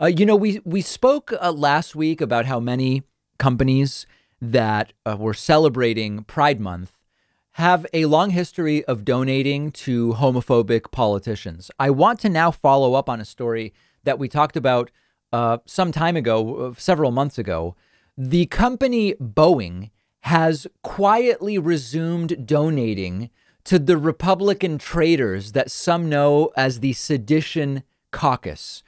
We spoke last week about how many companies that were celebrating Pride Month have a long history of donating to homophobic politicians. I want to now follow up on a story that we talked about some time ago, several months ago. The company Boeing has quietly resumed donating to the Republican Traitors that some know as the Sedition Caucus.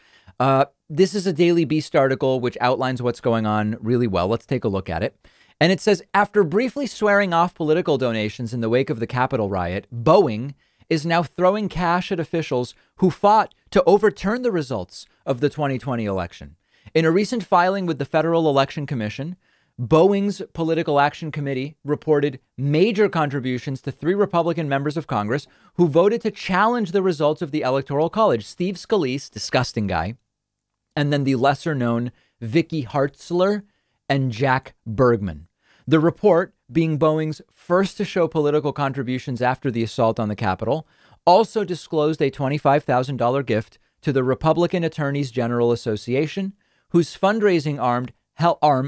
This is a Daily Beast article which outlines what's going on really well. Let's take a look at it. And it says, after briefly swearing off political donations in the wake of the Capitol riot, Boeing is now throwing cash at officials who fought to overturn the results of the 2020 election. In a recent filing with the Federal Election Commission, Boeing's Political Action Committee reported major contributions to 3 Republican members of Congress who voted to challenge the results of the Electoral College: Steve Scalise, disgusting guy, and then the lesser known Vicky Hartzler and Jack Bergman. The report, being Boeing's first to show political contributions after the assault on the Capitol, also disclosed a $25,000 gift to the Republican Attorneys General Association, whose fundraising arm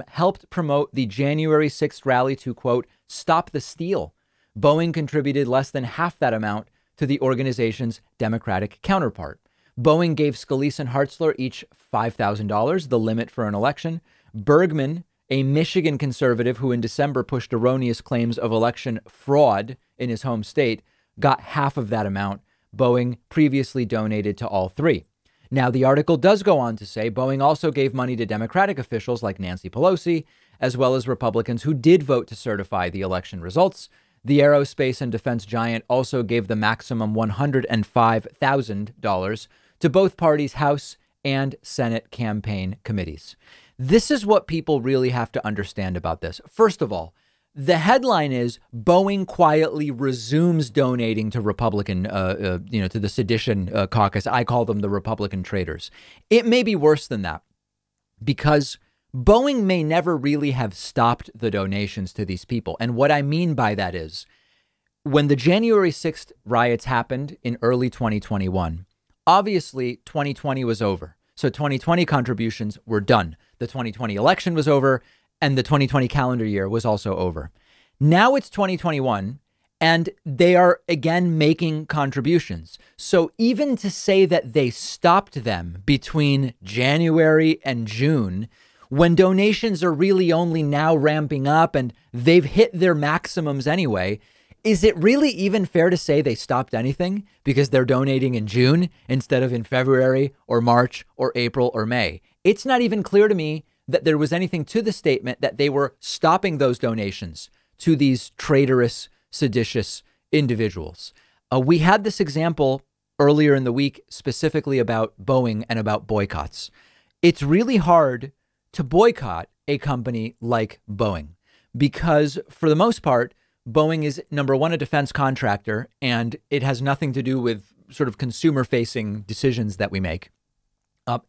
helped promote the January 6th rally to, quote, stop the steal. Boeing contributed less than half that amount to the organization's Democratic counterpart. Boeing gave Scalise and Hartzler each $5,000, the limit for an election. Bergman, a Michigan conservative who in December pushed erroneous claims of election fraud in his home state, got half of that amount. Boeing previously donated to all 3. Now, the article does go on to say Boeing also gave money to Democratic officials like Nancy Pelosi, as well as Republicans who did vote to certify the election results. The aerospace and defense giant also gave the maximum $105,000 to both parties' House and Senate campaign committees. This is what people really have to understand about this. First of all, the headline is Boeing quietly resumes donating to Republican, to the Sedition Caucus. I call them the Republican Traitors. It may be worse than that because Boeing may never really have stopped the donations to these people. And what I mean by that is when the January 6th riots happened in early 2021, obviously 2020 was over. So 2020 contributions were done. The 2020 election was over. And the 2020 calendar year was also over. Now it's 2021 and they are again making contributions. So even to say that they stopped them between January and June, when donations are really only now ramping up and they've hit their maximums anyway, is it really even fair to say they stopped anything because they're donating in June instead of in February or March or April or May? It's not even clear to me that there was anything to the statement that they were stopping those donations to these traitorous, seditious individuals. We had this example earlier in the week, specifically about Boeing and about boycotts. It's really hard to boycott a company like Boeing because for the most part, Boeing is, number one, a defense contractor, and it has nothing to do with sort of consumer facing decisions that we make.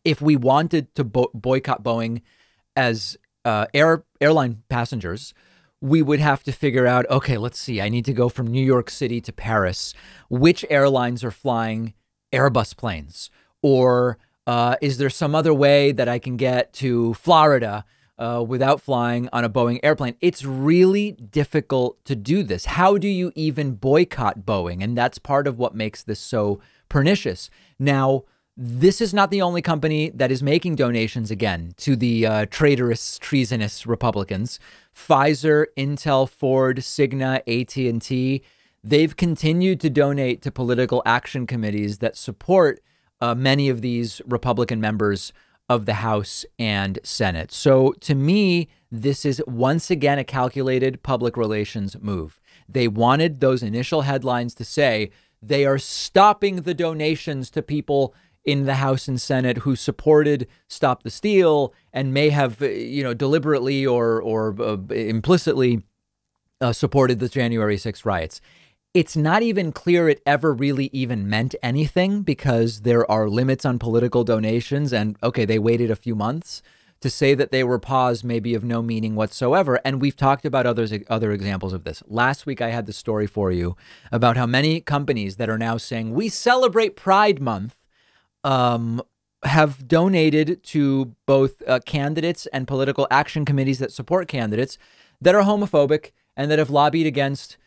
If we wanted to boycott Boeing as airline passengers, we would have to figure out, okay, let's see, I need to go from New York City to Paris. Which airlines are flying Airbus planes? Or is there some other way that I can get to Florida without flying on a Boeing airplane? It's really difficult to do this. How do you even boycott Boeing? And that's part of what makes this so pernicious. Now, this is not the only company that is making donations again to the traitorous, treasonous Republicans. Pfizer, Intel, Ford, Cigna, AT&T, they've continued to donate to political action committees that support many of these Republican members of the House and Senate. So to me, this is once again a calculated public relations move. They wanted those initial headlines to say they are stopping the donations to people in the House and Senate who supported Stop the Steal and may have, deliberately or implicitly supported the January 6th riots. It's not even clear it ever really even meant anything because there are limits on political donations. And OK, they waited a few months. To say that they were paused may be of no meaning whatsoever. And we've talked about other examples of this. Last week, I had the story for you about how many companies that are now saying we celebrate Pride Month have donated to both candidates and political action committees that support candidates that are homophobic and that have lobbied against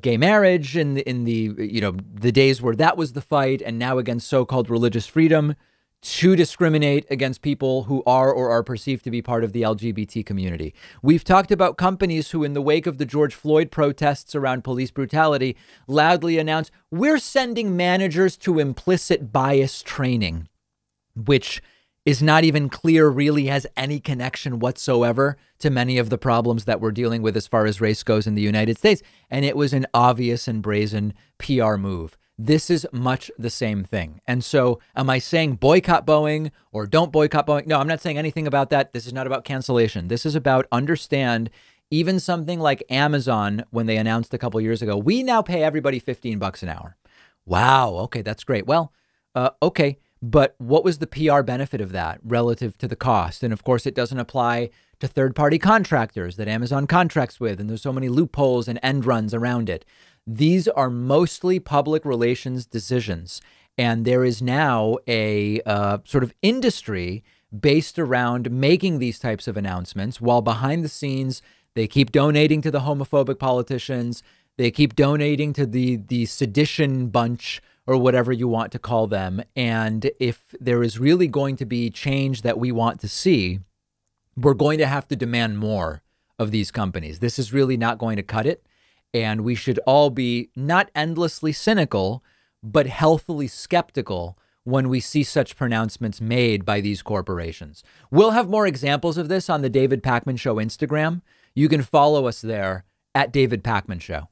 gay marriage in the days where that was the fight, and now against so-called religious freedom, to discriminate against people who are or are perceived to be part of the LGBT community. We've talked about companies who, in the wake of the George Floyd protests around police brutality, loudly announced, we're sending managers to implicit bias training, which is not even clear really has any connection whatsoever to many of the problems that we're dealing with as far as race goes in the United States. And it was an obvious and brazen PR move. This is much the same thing. And so am I saying boycott Boeing or don't boycott Boeing? No, I'm not saying anything about that. This is not about cancellation. This is about understand even something like Amazon, when they announced a couple of years ago, we now pay everybody $15 an hour. Wow. Okay, that's great. Well, okay. But what was the PR benefit of that relative to the cost? And of course, it doesn't apply to third-party contractors that Amazon contracts with. And there's so many loopholes and end runs around it. These are mostly public relations decisions. And there is now a sort of industry based around making these types of announcements, while behind the scenes, they keep donating to the homophobic politicians. They keep donating to the sedition bunch, or whatever you want to call them. And if there is really going to be change that we want to see, we're going to have to demand more of these companies. This is really not going to cut it. And we should all be not endlessly cynical, but healthily skeptical when we see such pronouncements made by these corporations. We'll have more examples of this on the David Pakman Show Instagram. You can follow us there at David Pakman Show.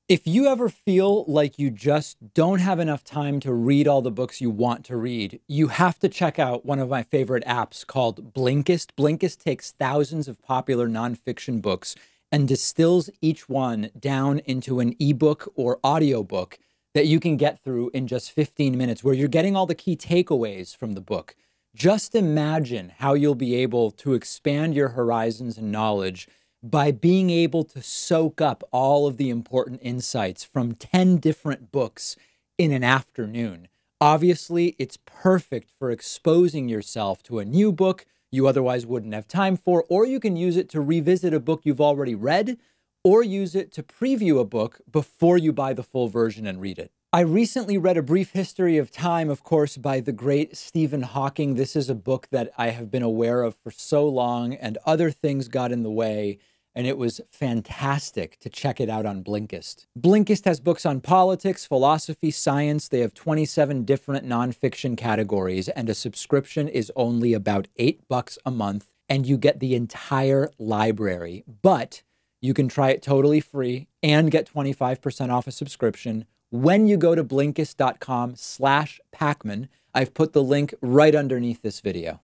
If you ever feel like you just don't have enough time to read all the books you want to read, you have to check out one of my favorite apps called Blinkist. Blinkist takes thousands of popular nonfiction books and distills each one down into an ebook or audiobook that you can get through in just 15 minutes, where you're getting all the key takeaways from the book. Just imagine how you'll be able to expand your horizons and knowledge by being able to soak up all of the important insights from 10 different books in an afternoon. Obviously, it's perfect for exposing yourself to a new book you otherwise wouldn't have time for, or you can use it to revisit a book you've already read, or use it to preview a book before you buy the full version and read it. I recently read A Brief History of Time, of course, by the great Stephen Hawking. This is a book that I have been aware of for so long, and other things got in the way, and it was fantastic to check it out on Blinkist. Blinkist has books on politics, philosophy, science. They have 27 different nonfiction categories, and a subscription is only about $8 a month, and you get the entire library. But you can try it totally free and get 25% off a subscription when you go to Blinkist.com/Pakman. I've put the link right underneath this video.